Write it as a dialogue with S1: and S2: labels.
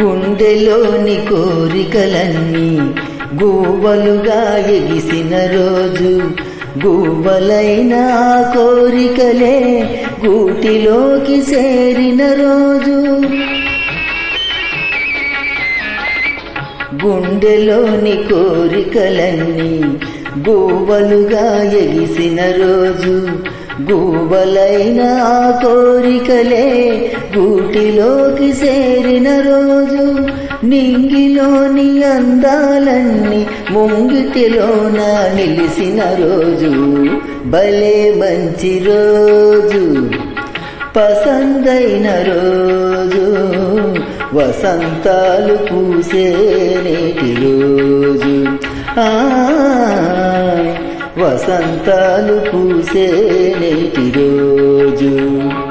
S1: గుండెలోని కోరికలన్నీ గువ్వలుగా ఎగిసిన రోజు, గువ్వలైన ఆ కోరికలే గూటిలోకి చేరిన రోజు. గుండెలోని కోరికలన్నీ గువ్వలుగా ఎగిసిన రోజు, గువ్వలైన ఆ కోరికలే గూటిలోకి చేరిన రోజు. నింగిలోని అందాలన్నీ ముంగిటిలోన నిలిసిన రోజు, భలే మంచి రోజు, పసందైన రోజు, వసంతాలు పూసే నేటి రోజు. వసంతాలు పూసే నేటి రోజు.